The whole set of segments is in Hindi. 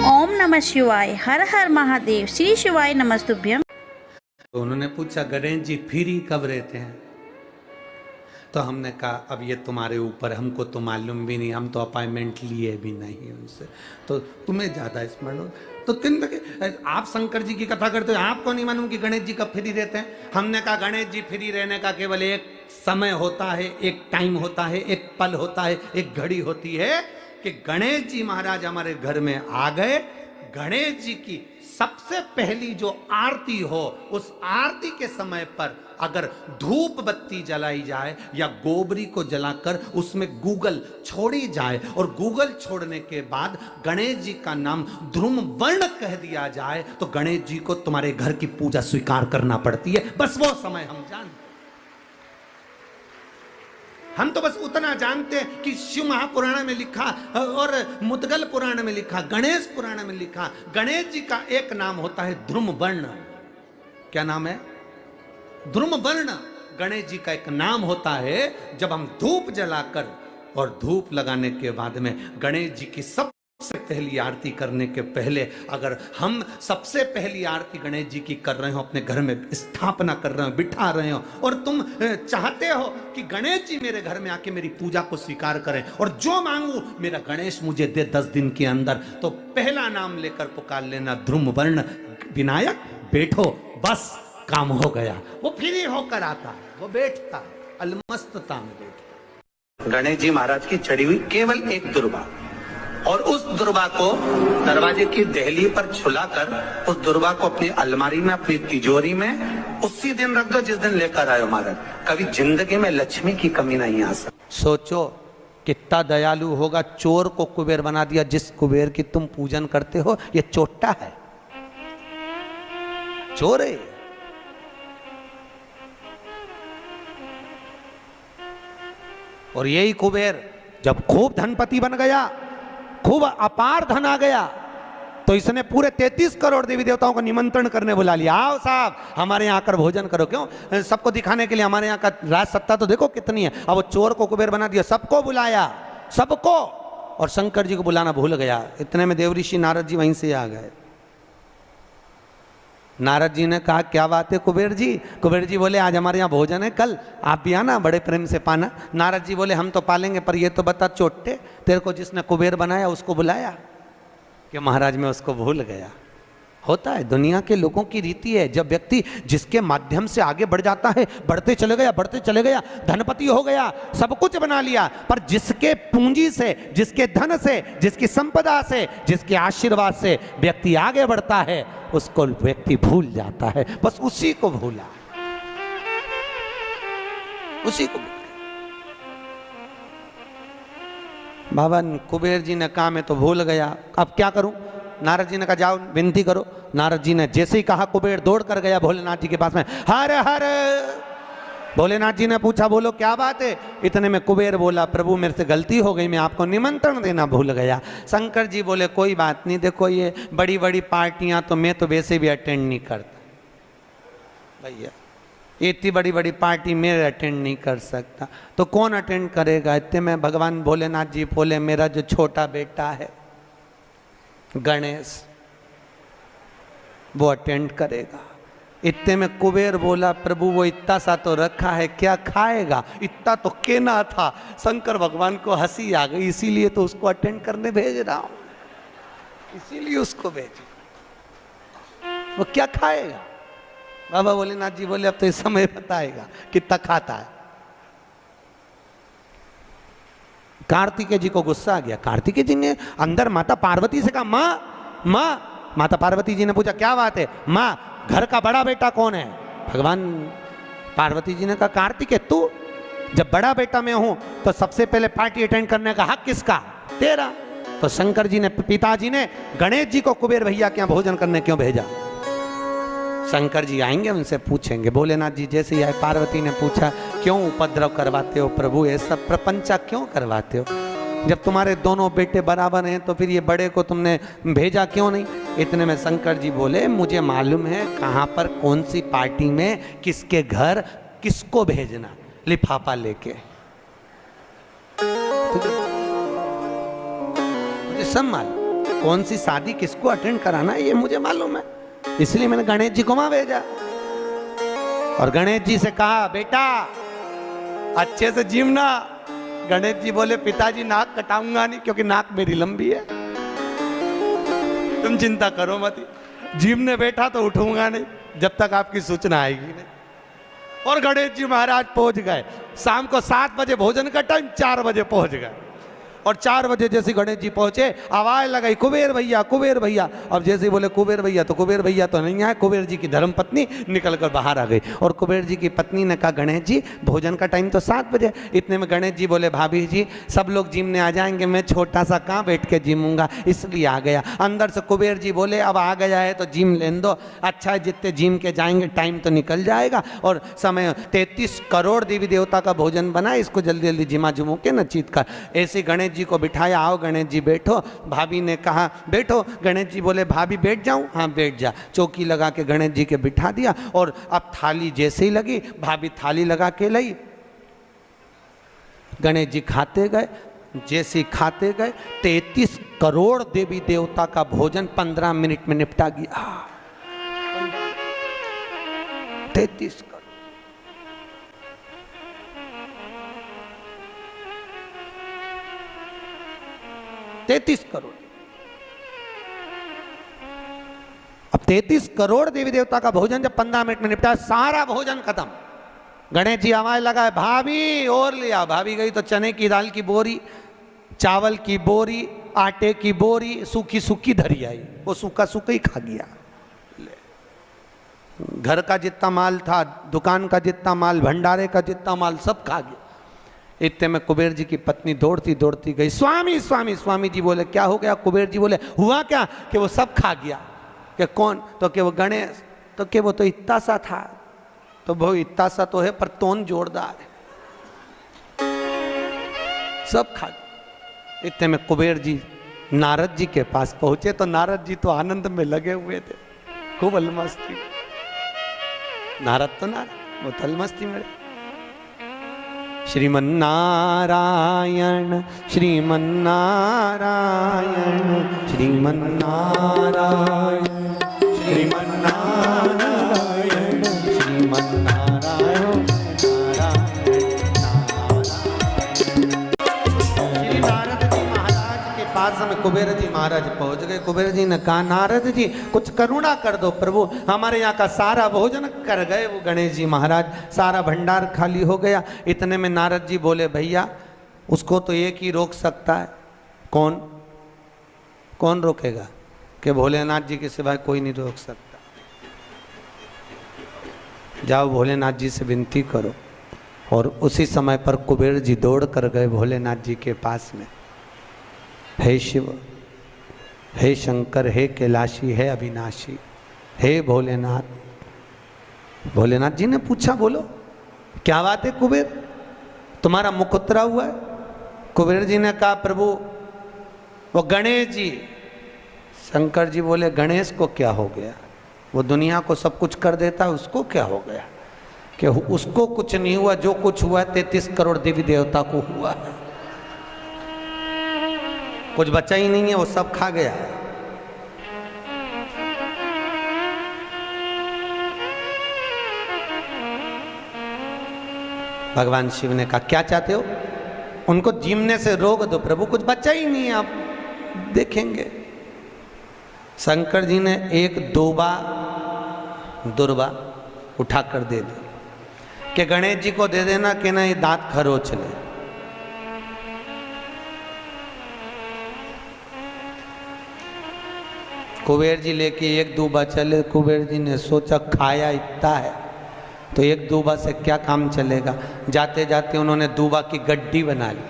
ओम नमः शिवाय, हर हर महादेव, श्री शिवाय नमस्तुभ्यम। तो उन्होंने पूछा गणेश जी फ्री कब रहते हैं? तो हमने कहा अब ये तुम्हारे ऊपर, हमको तो मालूम भी नहीं, हम तो अपॉइंटमेंट लिए भी नहीं उनसे, तो तुम्हें ज्यादा स्मरण हो। तो आप शंकर जी की कथा करते हो, आपको नहीं मालूम कि गणेश जी कब फ्री रहते हैं? हमने कहा गणेश जी फ्री रहने का केवल एक समय होता है, एक टाइम होता है, एक पल होता है, एक घड़ी होती है कि गणेश जी महाराज हमारे घर में आ गए। गणेश जी की सबसे पहली जो आरती हो, उस आरती के समय पर अगर धूप बत्ती जलाई जाए या गोबरी को जलाकर उसमें गूगल छोड़ी जाए और गूगल छोड़ने के बाद गणेश जी का नाम ध्रुम वर्ण कह दिया जाए, तो गणेश जी को तुम्हारे घर की पूजा स्वीकार करना पड़ती है। बस वो समय हम जानते, हम तो बस उतना जानते हैं कि शिव महापुराण में लिखा और मुद्गल पुराण में लिखा, गणेश पुराण में लिखा, गणेश जी का एक नाम होता है ध्रुम वर्ण। क्या नाम है? ध्रुम वर्ण गणेश जी का एक नाम होता है। जब हम धूप जलाकर और धूप लगाने के बाद में गणेश जी की सबसे पहली आरती करने के पहले अगर हम सबसे पहली आरती गणेश जी की कर रहे हो, अपने घर में स्थापना कर रहे हो, बिठा रहे हो, और तुम चाहते हो कि गणेश जी मेरे घर में आके मेरी पूजा को स्वीकार करें और जो मांगू मेरा गणेश मुझे दे 10 दिन के अंदर, तो पहला नाम लेकर पुकार लेना ध्रुम वर्ण विनायक, बैठो, बस काम हो गया। वो फ्री होकर आता है, वो बैठता है, अलमस्तता में बैठता है। गणेश जी महाराज की चढ़ी हुई केवल एक दुर्बा, और उस दुर्बा को दरवाजे की देहली पर छुलाकर उस दुर्बा को अपनी अलमारी में, अपनी तिजोरी में उसी दिन रख दो जिस दिन लेकर आयो महाराज। कभी जिंदगी में लक्ष्मी की कमी नहीं आ सकती। सोचो कितना दयालु होगा, चोर को कुबेर बना दिया। जिस कुबेर की तुम पूजन करते हो ये चोट्टा है, चोर है। और यही कुबेर जब खूब धनपति बन गया, खूब अपार धन आ गया, तो इसने पूरे 33 करोड़ देवी देवताओं का निमंत्रण करने बुला लिया। आओ साहब हमारे यहाँ आकर भोजन करो। क्यों? सबको दिखाने के लिए हमारे यहाँ का राज सत्ता तो देखो कितनी है। अब वो चोर को कुबेर बना दिया, सबको बुलाया, सबको, और शंकर जी को बुलाना भूल गया। इतने में देवऋषि नारद जी वहीं से आ गए। नारद जी ने कहा क्या बात है कुबेर जी? कुबेर जी बोले आज हमारे यहाँ भोजन है, कल आप भी आना, बड़े प्रेम से पाना। नारद जी बोले हम तो पालेंगे, पर ये तो बता चोट्टे, तेरे को जिसने कुबेर बनाया उसको बुलाया? कि महाराज मैं उसको भूल गया। होता है, दुनिया के लोगों की रीति है। जब व्यक्ति जिसके माध्यम से आगे बढ़ जाता है, बढ़ते चले गया, धनपति हो गया, सब कुछ बना लिया, पर जिसके पूंजी से, जिसके धन से, जिसकी संपदा से, जिसके आशीर्वाद से व्यक्ति आगे बढ़ता है, उसको व्यक्ति भूल जाता है। बस उसी को भूला, उसी को। बाबा कुबेर जी ने कहा मैं तो भूल गया, अब क्या करूं? नारद जी ने कहा जाओ विनती करो। नारद जी ने जैसे ही कहा कुबेर दौड़ कर गया भोलेनाथ जी के पास में, हर हर। भोलेनाथ जी ने पूछा बोलो क्या बात है? इतने में कुबेर बोला प्रभु मेरे से गलती हो गई, मैं आपको निमंत्रण देना भूल गया। शंकर जी बोले कोई बात नहीं, देखो ये बड़ी बड़ी पार्टियां तो मैं तो वैसे भी अटेंड नहीं करता भैया, इतनी बड़ी बड़ी पार्टी मैं अटेंड नहीं कर सकता, तो कौन अटेंड करेगा? इतने में भगवान भोलेनाथ जी बोले मेरा जो छोटा बेटा है गणेश, वो अटेंड करेगा। इतने में कुबेर बोला प्रभु वो इतना सा तो रखा है, क्या खाएगा? इतना तो केना था। शंकर भगवान को हंसी आ गई, इसीलिए तो उसको अटेंड करने भेज रहा हूं, इसीलिए उसको भेज। वो क्या खाएगा? बाबा भोलेनाथ जी बोले अब तो इस समय बताएगा कितना खाता है। कार्तिकेय जी को गुस्सा आ गया। कार्तिकेय जी ने अंदर माता पार्वती से कहा माँ माँ। माता पार्वती जी ने पूछा क्या बात है? माँ घर का बड़ा बेटा कौन है? भगवान पार्वती जी ने कहा कार्तिकेय तू। जब बड़ा बेटा मैं हूं तो सबसे पहले पार्टी अटेंड करने का हक किसका? तेरा। तो शंकर जी ने, पिताजी ने गणेश जी को कुबेर भैया के यहाँ भोजन करने क्यों भेजा? शंकर जी आएंगे उनसे पूछेंगे। भोलेनाथ जी जैसे ही आए, पार्वती ने पूछा क्यों उपद्रव करवाते हो प्रभु, ये सब प्रपंचा क्यों करवाते हो? जब तुम्हारे दोनों बेटे बराबर हैं तो फिर ये बड़े को तुमने भेजा क्यों नहीं? इतने में शंकर जी बोले मुझे मालूम है कहाँ पर कौन सी पार्टी में किसके घर किसको भेजना, लिफाफा लेके। मुझे सब मालूम। कौन सी शादी किसको अटेंड कराना है ये मुझे मालूम है, इसलिए मैंने गणेश जी को वहां भेजा और गणेश जी से कहा बेटा अच्छे से जीवना। गणेश जी बोले पिताजी नाक कटाऊंगा नहीं क्योंकि नाक मेरी लंबी है, तुम चिंता करो मत। जीवने बैठा तो उठूंगा नहीं जब तक आपकी सूचना आएगी नहीं। और गणेश जी महाराज पहुंच गए। शाम को 7 बजे भोजन का टाइम, 4 बजे पहुंच गए। और 4 बजे जैसे गणेश जी पहुंचे आवाज लगाई कुबेर भैया कुबेर भैया। अब जैसे ही बोले कुबेर भैया तो कुबेर भैया तो नहीं आए, कुबेर जी की धर्मपत्नी निकल कर बाहर आ गई। और कुबेर जी की पत्नी ने कहा गणेश जी भोजन का टाइम तो 7 बजे। इतने में गणेश जी बोले भाभी जी सब लोग जिमने आ जाएंगे, मैं छोटा सा कहाँ बैठ के जिमूंगा, इसलिए आ गया। अंदर से कुबेर जी बोले अब आ गया है तो जिम लेने दो, अच्छा है जितने जिम के जाएंगे टाइम तो निकल जाएगा और समय 33 करोड़ देवी देवता का भोजन बना, इसको जल्दी जल्दी जिमा जुमू के न चीत कर। ऐसे गणेश जी को बिठाया, आओ गणेश जी बैठो। भाभी ने कहा बैठो। गणेश जी बोले भाभी बैठ जाऊं? हाँ बैठ जा। चौकी लगा के गणेश जी के बिठा दिया और अब थाली जैसे ही लगी भाभी थाली लगा के लाई। गणेश जी खाते गए, जैसे ही खाते गए 33 करोड़ देवी देवता का भोजन 15 मिनट में निपटा गया। 33 करोड़। अब 33 करोड़ देवी देवता का भोजन जब 15 मिनट में निपटा, सारा भोजन खत्म। गणेश जी आवाज लगाए भाभी और लिया। भाभी गई तो चने की दाल की बोरी, चावल की बोरी, आटे की बोरी सूखी सूखी धरी आई। वो सूखा सूखा ही खा गया। घर का जितना माल था, दुकान का जितना माल, भंडारे का जितना माल सब खा गया। इतने में कुबेर जी की पत्नी दौड़ती दौड़ती गई, स्वामी स्वामी। स्वामी जी बोले क्या हो गया? कुबेर जी बोले हुआ क्या कि वो सब खा गया। कि कौन? तो कि वो गणेश। तो कि वो तो इतना सा था। तो वो इतना सा तो है पर तोन जोरदार है, सब खा गया। इतने में कुबेर जी नारद जी के पास पहुंचे तो नारद जी तो आनंद में लगे हुए थे, खूब अलमस्ती। नारद तो नारद, वो तो अलमस्ती में। श्रीमन्नारायण श्रीमन्नारायण श्रीमन्नारायण श्रीमन्नारायण श्रीमन्नारायण श्री नारद जी महाराज के पास में कुबेर जी महाराज पहुंच गए। कुबेर जी ने कहा नारद जी कुछ करुणा कर दो प्रभु, हमारे यहाँ का सारा भोजन कर गए वो गणेश जी महाराज, सारा भंडार खाली हो गया। इतने में नारद जी बोले भैया उसको तो एक ही रोक सकता है। कौन? कौन रोकेगा? कि भोलेनाथ जी के सिवाय कोई नहीं रोक सकता। जाओ भोलेनाथ जी से विनती करो। और उसी समय पर कुबेर जी दौड़ कर गए भोलेनाथ जी के पास में। हे शिव, हे शंकर, हे कैलाशी, हे अविनाशी, हे भोलेनाथ। भोलेनाथ जी ने पूछा बोलो क्या बात है कुबेर, तुम्हारा मुख उतरा हुआ है? कुबेर जी ने कहा प्रभु वो गणेश जी। शंकर जी बोले गणेश को क्या हो गया? वो दुनिया को सब कुछ कर देता है, उसको क्या हो गया? कि उसको कुछ नहीं हुआ, जो कुछ हुआ 33 करोड़ देवी देवता को हुआ। कुछ बचा ही नहीं है, वो सब खा गया। भगवान शिव ने कहा क्या चाहते हो? उनको जीमने से रोक दो प्रभु, कुछ बचा ही नहीं है, आप देखेंगे। शंकर जी ने एक दुर्बा उठाकर दे दी कि गणेश जी को दे देना कि ना ये दांत खरोच ले। कुबेर जी लेके एक दूबा चले। कुबेर जी ने सोचा खाया इतना है तो एक दूबा से क्या काम चलेगा। जाते जाते उन्होंने दूबा की गड्डी बना ली।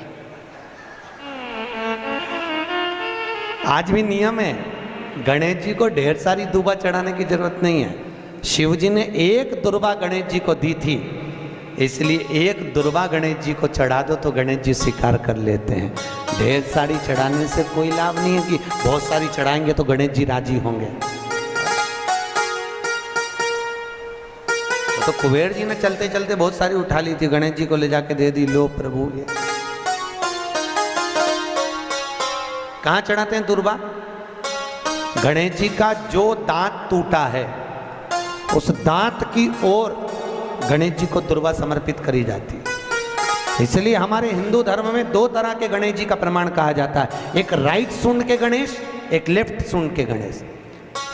आज भी नियम है, गणेश जी को ढेर सारी दूबा चढ़ाने की जरूरत नहीं है। शिव जी ने एक दुर्बा गणेश जी को दी थी, इसलिए एक दुर्बा गणेश जी को चढ़ा दो तो गणेश जी स्वीकार कर लेते हैं। ढेर सारी चढ़ाने से कोई लाभ नहीं है कि बहुत सारी चढ़ाएंगे तो गणेश जी राजी होंगे। तो कुबेर जी ने चलते चलते बहुत सारी उठा ली थी, गणेश जी को ले जाके दे दी। लो प्रभु ये कहाँ चढ़ाते हैं दुर्बा? गणेश जी का जो दांत टूटा है उस दांत की ओर गणेश जी को दुर्वा समर्पित करी जाती है। इसलिए हमारे हिंदू धर्म में दो तरह के गणेश जी का प्रमाण कहा जाता है, एक राइट सूंड के गणेश, एक लेफ्ट सूंड के गणेश।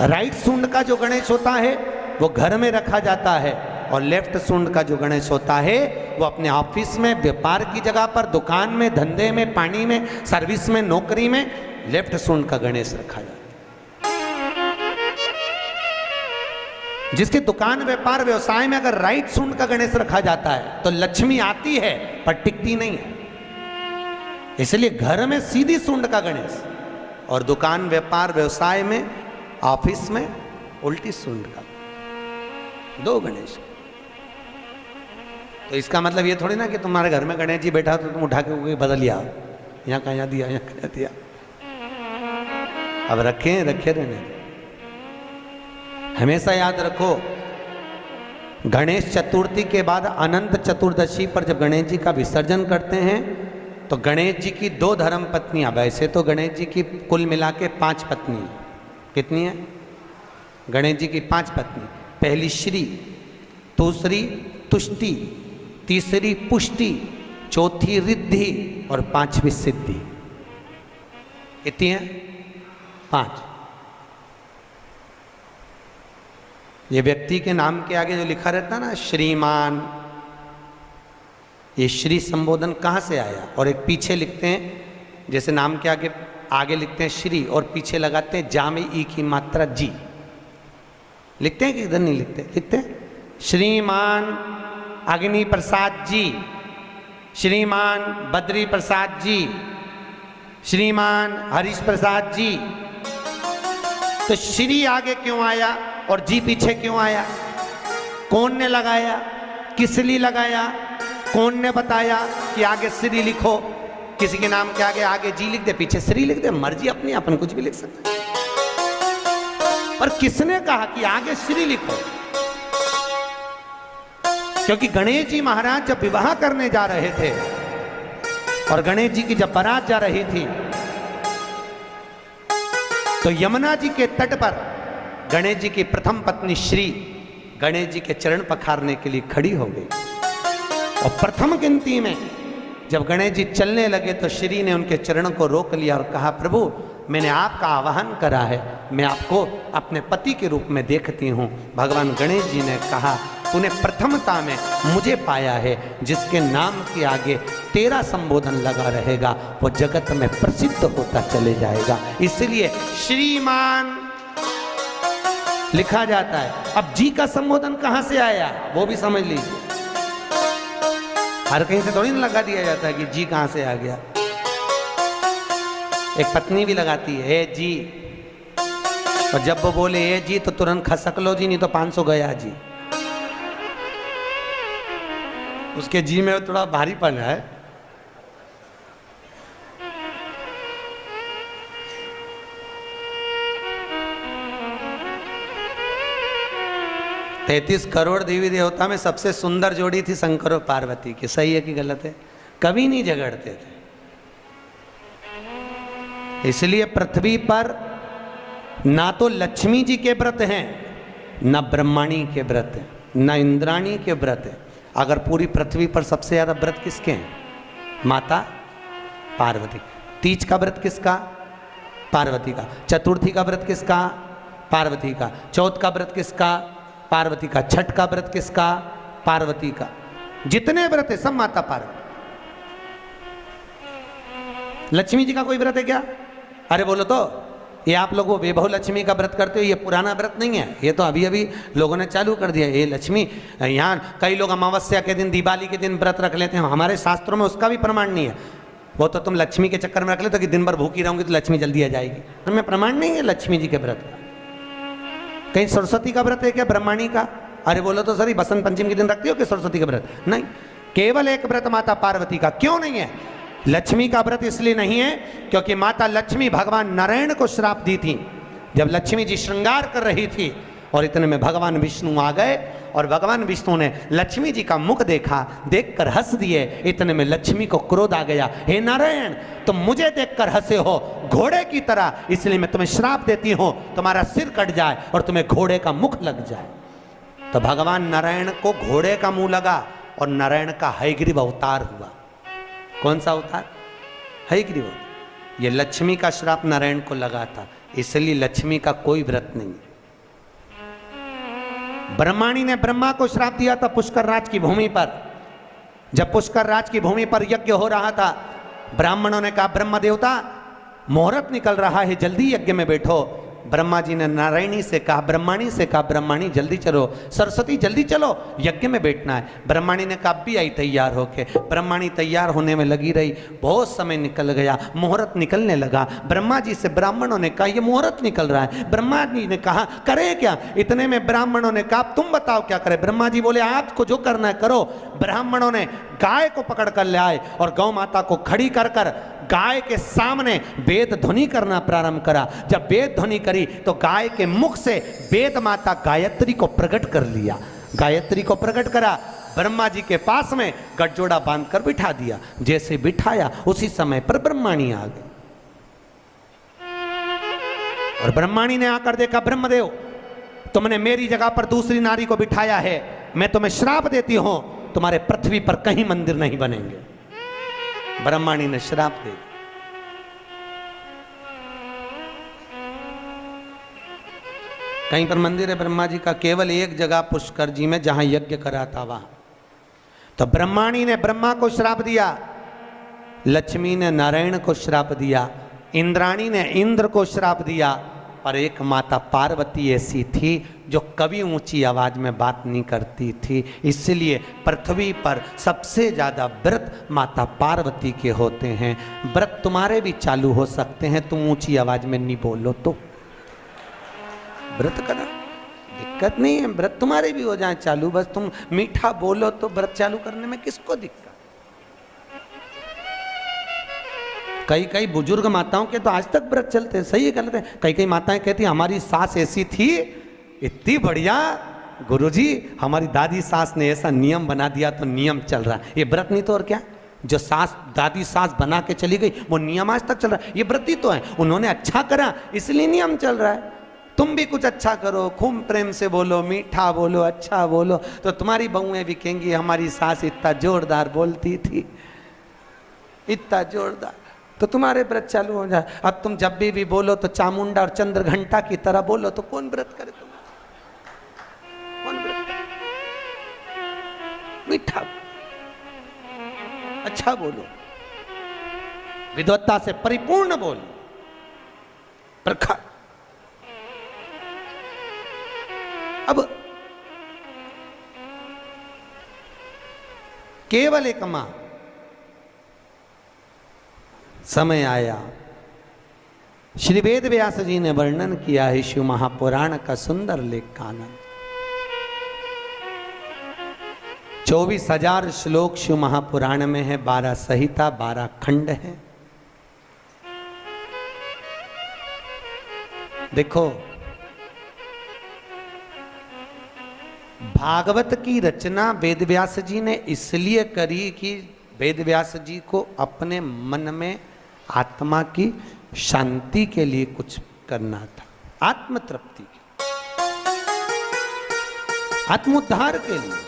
राइट सूंड का जो गणेश होता है वो घर में रखा जाता है, और लेफ्ट सूंड का जो गणेश होता है वो अपने ऑफिस में, व्यापार की जगह पर, दुकान में, धंधे में, पानी में, सर्विस में, नौकरी में लेफ्ट सूंड का गणेश रखा जाता है। जिसकी दुकान, व्यापार, व्यवसाय में अगर राइट सूंड का गणेश रखा जाता है तो लक्ष्मी आती है पर टिकती नहीं है। इसलिए घर में सीधी सूंड का गणेश और दुकान, व्यापार, व्यवसाय में, ऑफिस में उल्टी सूंड का, दो गणेश। तो इसका मतलब ये थोड़ी ना कि तुम्हारे घर में गणेश जी बैठा तो तुम उठा के बदल लिया, यहाँ कहाँ दिया, यहाँ कहाँ दिया। अब रखे रहने। हमेशा याद रखो, गणेश चतुर्थी के बाद अनंत चतुर्दशी पर जब गणेश जी का विसर्जन करते हैं तो गणेश जी की दो धर्म पत्नियां, वैसे तो गणेश जी की कुल मिला के 5 पत्नी, कितनी है? गणेश जी की 5 पत्नी, पहली श्री, दूसरी तुष्टि, तीसरी पुष्टि, चौथी रिद्धि और 5वीं सिद्धि। कितनी है? 5। ये व्यक्ति के नाम के आगे जो लिखा रहता है ना श्रीमान, ये श्री संबोधन कहाँ से आया? और एक पीछे लिखते हैं, जैसे नाम के आगे लिखते हैं श्री और पीछे लगाते हैं जा में ई की मात्रा जी। लिखते हैं कि इधर नहीं लिखते? लिखते हैं श्रीमान अग्नि प्रसाद जी, श्रीमान बद्री प्रसाद जी, श्रीमान हरीश प्रसाद जी। तो श्री आगे क्यों आया और जी पीछे क्यों आया? कौन ने लगाया? किस लिए लगाया? कौन ने बताया कि आगे श्री लिखो? किसी के नाम के आगे जी लिख दे, पीछे श्री लिख दे, मर्जी अपनी, अपन कुछ भी लिख सकते। पर किसने कहा कि आगे श्री लिखो? क्योंकि गणेश जी महाराज जब विवाह करने जा रहे थे और गणेश जी की जब बारात जा रही थी तो यमुना जी के तट पर गणेश जी की प्रथम पत्नी श्री गणेश जी के चरण पखारने के लिए खड़ी हो गई। और प्रथम गिनती में जब गणेश जी चलने लगे तो श्री ने उनके चरणों को रोक लिया और कहा, प्रभु मैंने आपका आवाहन करा है, मैं आपको अपने पति के रूप में देखती हूँ। भगवान गणेश जी ने कहा, तूने प्रथमता में मुझे पाया है, जिसके नाम के आगे तेरा संबोधन लगा रहेगा वो जगत में प्रसिद्ध होता चले जाएगा। इसलिए श्रीमान लिखा जाता है। अब जी का संबोधन कहां से आया वो भी समझ लीजिए। हर कहीं से थोड़ी ना लगा दिया जाता है कि जी कहां से आ गया। एक पत्नी भी लगाती है ए जी, और जब वो बोले ए जी तो तुरंत खसक लो जी, नहीं तो 500 गया जी। उसके जी में थोड़ा भारीपन है। तैतीस करोड़ देवी देवता में सबसे सुंदर जोड़ी थी शंकर और पार्वती की। सही है कि गलत है? कभी नहीं झगड़ते थे। इसलिए पृथ्वी पर ना तो लक्ष्मी जी के व्रत हैं, ना ब्रह्माणी के व्रत हैं, ना इंद्राणी के व्रत हैं। अगर पूरी पृथ्वी पर सबसे ज्यादा व्रत किसके हैं? माता पार्वती। तीज का व्रत किसका? पार्वती का। चतुर्थी का व्रत किसका? पार्वती का। चौथ का व्रत किसका? पार्वती का। छठ का व्रत किसका? पार्वती का। जितने व्रत है सब माता पार्वती। लक्ष्मी जी का कोई व्रत है क्या? अरे बोलो तो, ये आप लोग वो वैभव लक्ष्मी का व्रत करते हो, ये पुराना व्रत नहीं है, ये तो अभी अभी लोगों ने चालू कर दिया। ये लक्ष्मी, यहाँ कई लोग अमावस्या के दिन, दिवाली के दिन व्रत रख लेते हैं, हमारे शास्त्रों में उसका भी प्रमाण नहीं है। वो तो तुम लक्ष्मी के चक्कर में रख लेते कि दिन भर भूखी रहूंगी तो लक्ष्मी जल्दी आ जाएगी। हमें प्रमाण नहीं है लक्ष्मी जी के व्रत का। कहीं सरस्वती का व्रत है क्या? ब्रह्माणी का? अरे बोलो तो सर, बसंत पंचमी के दिन रखती हो कि सरस्वती का व्रत? नहीं, केवल एक व्रत माता पार्वती का। क्यों नहीं है? लक्ष्मी का व्रत इसलिए नहीं है क्योंकि माता लक्ष्मी भगवान नारायण को श्राप दी थी। जब लक्ष्मी जी श्रृंगार कर रही थी और इतने में भगवान विष्णु आ गए और भगवान विष्णु ने लक्ष्मी जी का मुख देखा, देखकर हंस दिए। इतने में लक्ष्मी को क्रोध आ गया, हे नारायण तुम मुझे देखकर हंसे हो घोड़े की तरह, इसलिए मैं तुम्हें श्राप देती हूं, तुम्हारा सिर कट जाए और तुम्हें घोड़े का मुख लग जाए। तो भगवान नारायण को घोड़े का मुंह लगा और नारायण का हयग्रीव अवतार हुआ। कौन सा अवतार? हयग्रीव। ये लक्ष्मी का श्राप नारायण को लगा था, इसलिए लक्ष्मी का कोई व्रत नहीं। ब्रह्माणी ने ब्रह्मा को श्राप दिया था पुष्कर राज की भूमि पर। जब पुष्कर राज की भूमि पर यज्ञ हो रहा था, ब्राह्मणों ने कहा ब्रह्म देवता मुहूर्त निकल रहा है, जल्दी यज्ञ में बैठो। ब्रह्मा जी ने नारायणी से कहा, ब्रह्माणी से कहा, ब्रह्माणी जल्दी चलो, सरस्वती जल्दी चलो, यज्ञ में बैठना है। ब्रह्माणी ने कहा भी आई तैयार होके। ब्रह्माणी तैयार होने में लगी रही, बहुत समय निकल गया, मुहूर्त निकलने लगा। ब्रह्मा जी से ब्राह्मणों ने कहा ये मुहूर्त निकल रहा है। ब्रह्मा जी ने कहा करे क्या? इतने में ब्राह्मणों ने कहा तुम बताओ क्या करे? ब्रह्मा जी बोले आपको जो करना है करो। ब्राह्मणों ने गाय को पकड़ कर ले आए और गौ माता को खड़ी कर कर गाय के सामने वेद ध्वनि करना प्रारंभ करा। जब वेद ध्वनि करी तो गाय के मुख से वेद माता गायत्री को प्रकट कर लिया। गायत्री को प्रकट करा, ब्रह्मा जी के पास में गठजोड़ा बांधकर बिठा दिया। जैसे बिठाया उसी समय पर ब्रह्माणी आ गई और ब्रह्माणी ने आकर देखा ब्रह्मदेव तुमने मेरी जगह पर दूसरी नारी को बिठाया है, मैं तुम्हें श्राप देती हूं, तुम्हारे पृथ्वी पर कहीं मंदिर नहीं बनेंगे। ब्रह्माणी ने श्राप दे दिया। कहीं पर मंदिर है ब्रह्मा जी का? केवल एक जगह पुष्कर जी में जहां यज्ञ करा था वहां। तो ब्रह्माणी ने ब्रह्मा को श्राप दिया, लक्ष्मी ने नारायण को श्राप दिया, इंद्राणी ने इंद्र को श्राप दिया, और एक माता पार्वती ऐसी थी जो कभी ऊंची आवाज में बात नहीं करती थी। इसलिए पृथ्वी पर सबसे ज्यादा व्रत माता पार्वती के होते हैं। व्रत तुम्हारे भी चालू हो सकते हैं, तुम ऊंची आवाज में नहीं बोलो तो। व्रत करा दिक्कत नहीं है, व्रत तुम्हारे भी हो जाए चालू, बस तुम मीठा बोलो तो व्रत चालू करने में किसको दिक्कत। कई कई बुजुर्ग माताओं के तो आज तक व्रत चलते हैं, सही है गलत है? कई कई माताएं कहती हमारी सास ऐसी थी, इतनी बढ़िया गुरुजी, हमारी दादी सास ने ऐसा नियम बना दिया तो नियम चल रहा है। ये व्रत नहीं तो और क्या? जो सास दादी सास बना के चली गई वो नियम आज तक चल रहा है। ये व्रत ही तो है, उन्होंने अच्छा करा इसलिए नियम चल रहा है। तुम भी कुछ अच्छा करो, खूब प्रेम से बोलो, मीठा बोलो, अच्छा बोलो, तो तुम्हारी बहुएं भी कहेंगी हमारी सास इतना जोरदार बोलती थी, इतना जोरदार, तो तुम्हारे व्रत चालू हो जाए। अब तुम जब भी बोलो तो चामुंडा और चंद्र घंटा की तरह बोलो तो कौन व्रत करे? तुम कौन व्रत करे? मीठा अच्छा बोलो, विद्वत्ता से परिपूर्ण बोलो, प्रखर। अब केवल एक मां, समय आया, श्री वेद व्यास जी ने वर्णन किया है शिव महापुराण का सुंदर लेख का आनंद। 24,000 श्लोक शिव महापुराण में है, 12 संहिता, 12 खंड है। देखो भागवत की रचना वेदव्यास जी ने इसलिए करी कि वेदव्यास जी को अपने मन में आत्मा की शांति के लिए कुछ करना था, आत्म तृप्ति के, आत्मोद्धार के लिए।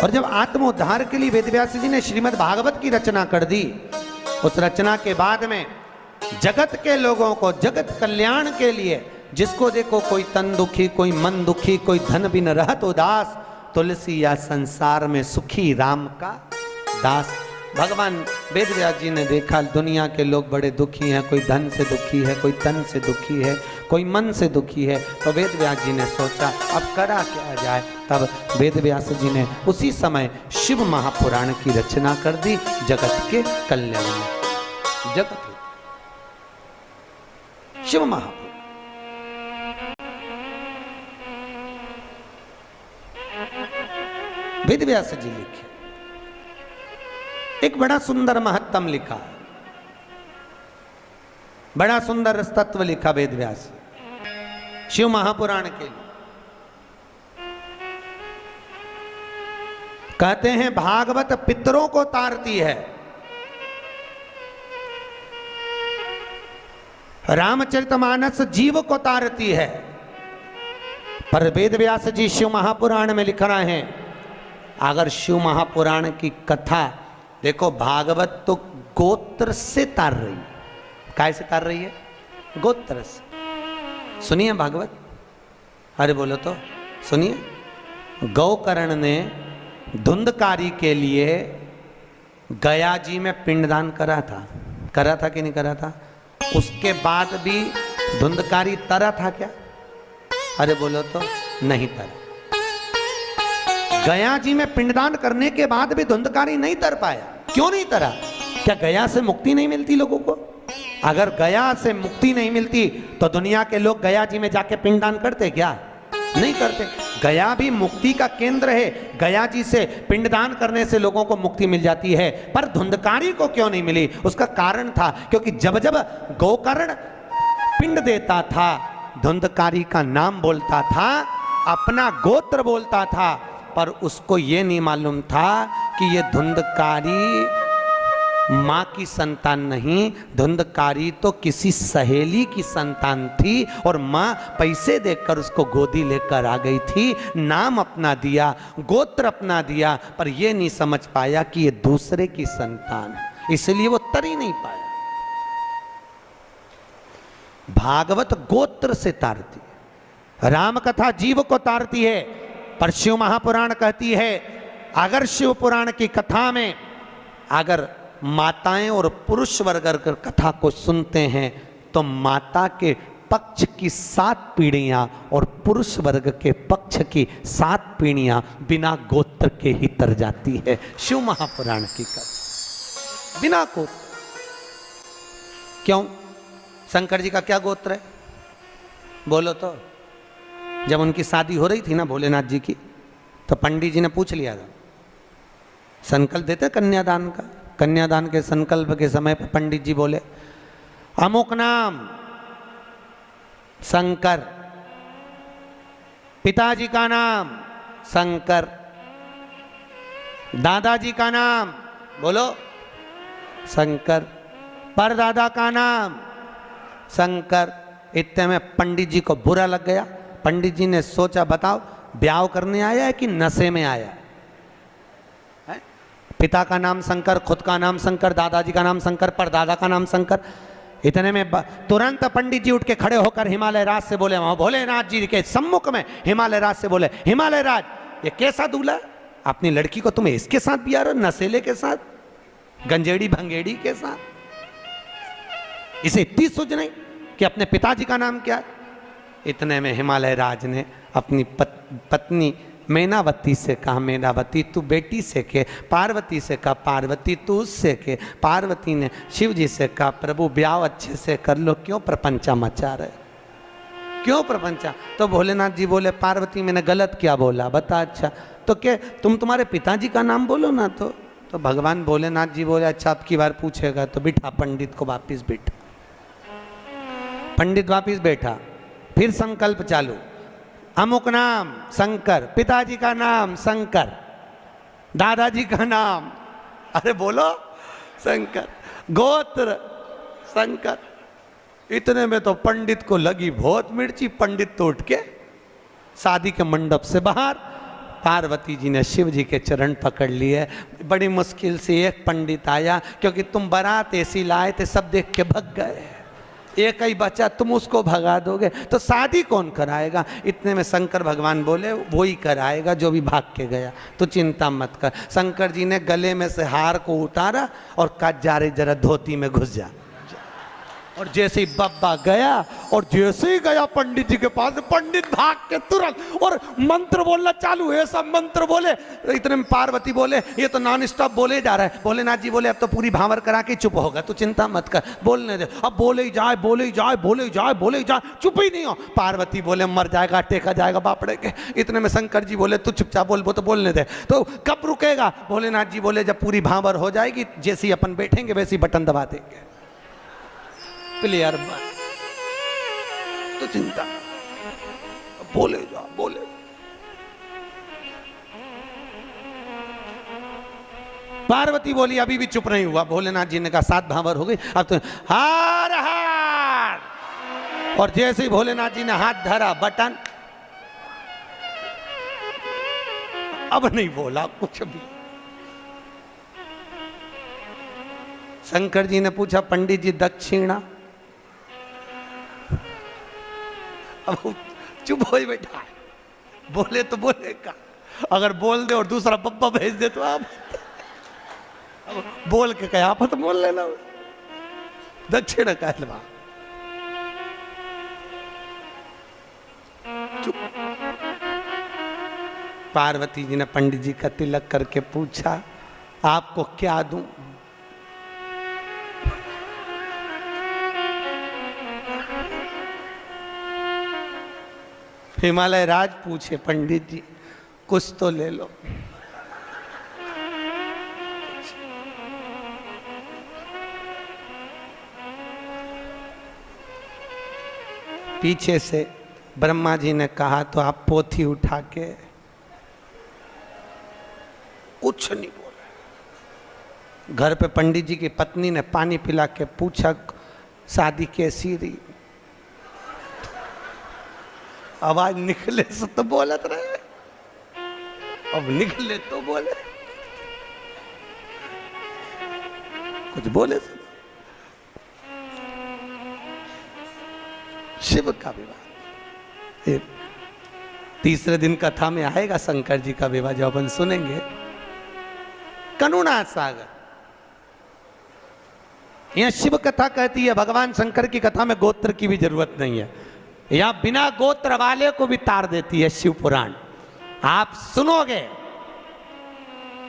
और जब आत्मोद्धार के लिए वेदव्यास जी ने श्रीमद् भागवत की रचना कर दी, उस रचना के बाद में जगत के लोगों को जगत कल्याण के लिए, जिसको देखो कोई तन दुखी, कोई मन दुखी, कोई धन बिन रहत उदास, तुलसी या संसार में सुखी राम का दास। भगवान वेदव्यास जी ने देखा दुनिया के लोग बड़े दुखी हैं, कोई धन से दुखी है, कोई तन से दुखी है, कोई मन से दुखी है। तो वेदव्यास जी ने सोचा अब करा क्या जाए। तब वेदव्यास जी ने उसी समय शिव महापुराण की रचना कर दी, जगत के कल्याण में। जगत शिव महापुराण वेदव्यास जी लिखे, एक बड़ा सुंदर महत्तम लिखा, बड़ा सुंदर तत्व लिखा वेदव्यास शिव महापुराण के लिए। कहते हैं भागवत पितरों को तारती है, रामचरितमानस जीव को तारती है। पर वेद व्यास जी शिव महापुराण में लिख रहे हैं, अगर शिव महापुराण की कथा देखो, भागवत तो गोत्र से तार रही है। काय से तार रही है? गोत्र से। सुनिए भागवत, अरे बोलो तो सुनिए। गौकर्ण ने धुंधकारी के लिए गया जी में पिंडदान करा था कि नहीं करा था? उसके बाद भी धुंधकारी तरा था क्या? अरे बोलो तो नहीं तरा। गया जी में पिंडदान करने के बाद भी धुंधकारी नहीं तर पाया। क्यों नहीं तरा? क्या गया से मुक्ति नहीं मिलती लोगों को? अगर गया से मुक्ति नहीं मिलती तो दुनिया के लोग गया जी में जाके पिंडदान करते क्या? नहीं करते। गया भी मुक्ति का केंद्र है, गया जी से पिंडदान करने से लोगों को मुक्ति मिल जाती है। पर धुंधकारी को क्यों नहीं मिली? उसका कारण था, क्योंकि जब जब गोकर्ण पिंड देता था, धुंधकारी का नाम बोलता था, अपना गोत्र बोलता था, पर उसको ये नहीं मालूम था कि ये धुंधकारी माँ की संतान नहीं, धुंधकारी तो किसी सहेली की संतान थी और माँ पैसे देकर उसको गोदी लेकर आ गई थी। नाम अपना दिया, गोत्र अपना दिया, पर यह नहीं समझ पाया कि ये दूसरे की संतान है, इसलिए वो तर ही नहीं पाया। भागवत गोत्र से तारती है, राम कथा जीव को तारती है। पर शिव महापुराण कहती है, अगर शिव पुराण की कथा में अगर माताएं और पुरुष वर्ग अगर कथा को सुनते हैं तो माता के पक्ष की 7 पीढ़ियां और पुरुष वर्ग के पक्ष की 7 पीढ़ियां बिना गोत्र के ही तर जाती है। शिव महापुराण की कथा बिना गोत्र। क्यों? शंकर जी का क्या गोत्र है? बोलो तो। जब उनकी शादी हो रही थी ना भोलेनाथ जी की, तो पंडित जी ने पूछ लिया था, संकल्प देते कन्यादान का। कन्यादान के संकल्प के समय पर पंडित जी बोले, अमुक नाम शंकर, पिताजी का नाम शंकर, दादाजी का नाम बोलो शंकर, परदादा का नाम शंकर। इतने में पंडित जी को बुरा लग गया। पंडित जी ने सोचा, बताओ ब्याह करने आया है कि नशे में आया है? पिता का नाम शंकर, खुद का नाम शंकर, दादाजी का नाम शंकर, परदादा का नाम शंकर। इतने में तुरंत पंडित जी उठ के खड़े होकर हिमालय राज से बोले, वहां भोलेनाथ जी के सम्मुख में हिमालय राज से बोले, हिमालय राज ये कैसा दूल्हा? अपनी लड़की को तुम्हें इसके साथ बिया रहे, नशेले के साथ, गंजेड़ी भंगेड़ी के साथ? इसे इतनी सूझ नहीं कि अपने पिताजी का नाम क्या है? इतने में हिमालय राज ने अपनी पत्नी मैनावती से कहा, मैनावती तू बेटी से के, पार्वती से कहा, पार्वती तू उससे के। पार्वती ने शिव जी से कहा, प्रभु ब्याह अच्छे से कर लो, क्यों प्रपंचा मचा रहे, क्यों प्रपंचा? तो भोलेनाथ जी बोले, पार्वती मैंने गलत क्या बोला बता? अच्छा तो क्या तुम्हारे पिताजी का नाम बोलो ना। तो भगवान भोलेनाथ जी बोले, अच्छा अब की बार पूछेगा तो बिठा पंडित को वापिस बिठा। पंडित वापिस बैठा, फिर संकल्प चालू, अमुक नाम शंकर, पिताजी का नाम शंकर, दादाजी का नाम अरे बोलो शंकर, गोत्र शंकर। इतने में तो पंडित को लगी बहुत मिर्ची। पंडित तो उठ के शादी के मंडप से बाहर, पार्वती जी ने शिव जी के चरण पकड़ लिए। बड़ी मुश्किल से एक पंडित आया, क्योंकि तुम बारात ऐसी लाए थे सब देख के भग गए, एक ही बच्चा, तुम उसको भगा दोगे तो शादी कौन कराएगा? इतने में शंकर भगवान बोले, वो ही कराएगा जो भी भाग के गया, तो चिंता मत कर। शंकर जी ने गले में से हार को उतारा और कहा, जा रे जरा धोती में घुस जा। और जैसे ही बब्बा गया और जैसे ही गया पंडित जी के पास, पंडित भाग के तुरंत और मंत्र बोलना चालू है, सब मंत्र बोले। इतने में पार्वती बोले, ये तो नॉन स्टॉप बोले जा रहा है। भोलेनाथ जी बोले, अब तो पूरी भांवर करा के चुप होगा, तू चिंता मत कर, बोलने दे। अब बोले ही जाए, बोले ही जाए, बोले ही जाए, बोले ही जाए, चुप ही नहीं हो। पार्वती बोले, मर जाएगा, टेका जाएगा बापड़े के। इतने में शंकर जी बोले, तू चुपचाप बोल, वो तो बोलने दे। तो कब रुकेगा? भोलेनाथ जी बोले, जब पूरी भांवर हो जाएगी, जैसे ही अपन बैठेंगे वैसे ही बटन दबा देंगे, क्लियर बात, तो चिंता बोले जा, बोले। पार्वती बोली अभी भी चुप नहीं हुआ। भोलेनाथ जी ने कहा 7 भावर हो गई, अब तो हार हार। और जैसे ही भोलेनाथ जी ने हाथ धरा बटन, अब नहीं बोला कुछ भी। शंकर जी ने पूछा पंडित जी दक्षिणा, अब चुप हो ही बैठा है। बोले तो बोलेगा, अगर बोल दे और दूसरा पप्पा भेज दे तो आप अब बोल के कहा आप तो बोल लेना दक्षिण कहलवा। चुप। पार्वती जी ने पंडित जी का तिलक करके पूछा आपको क्या दूं? हिमालय राज पूछे पंडित जी कुछ तो ले लो। पीछे से ब्रह्मा जी ने कहा तो आप पोथी उठा के, कुछ नहीं बोला। घर पे पंडित जी की पत्नी ने पानी पिला के पूछा शादी कैसी रही? आवाज निकले से तो बोलत रहे, अब निकले तो बोले, कुछ बोले से। शिव का विवाह तीसरे दिन कथा में आएगा। शंकर जी का विवाह जब अपन सुनेंगे। करुणा सागर, यह शिव कथा कहती है, भगवान शंकर की कथा में गोत्र की भी जरूरत नहीं है। या बिना गोत्र वाले को भी तार देती है शिव पुराण। आप सुनोगे,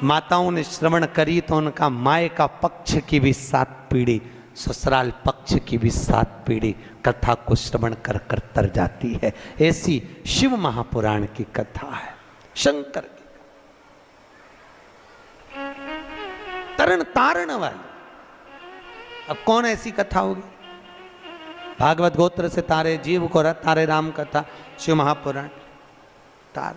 माताओं ने श्रवण करी तो उनका माए का पक्ष की भी 7 पीढ़ी, ससुराल पक्ष की भी 7 पीढ़ी कथा को श्रवण कर कर तर जाती है। ऐसी शिव महापुराण की कथा है, शंकर की तरण तारण वाली। अब कौन ऐसी कथा होगी? भागवत गोत्र से तारे जीव को तारे राम कथा, शिव महापुराण तार।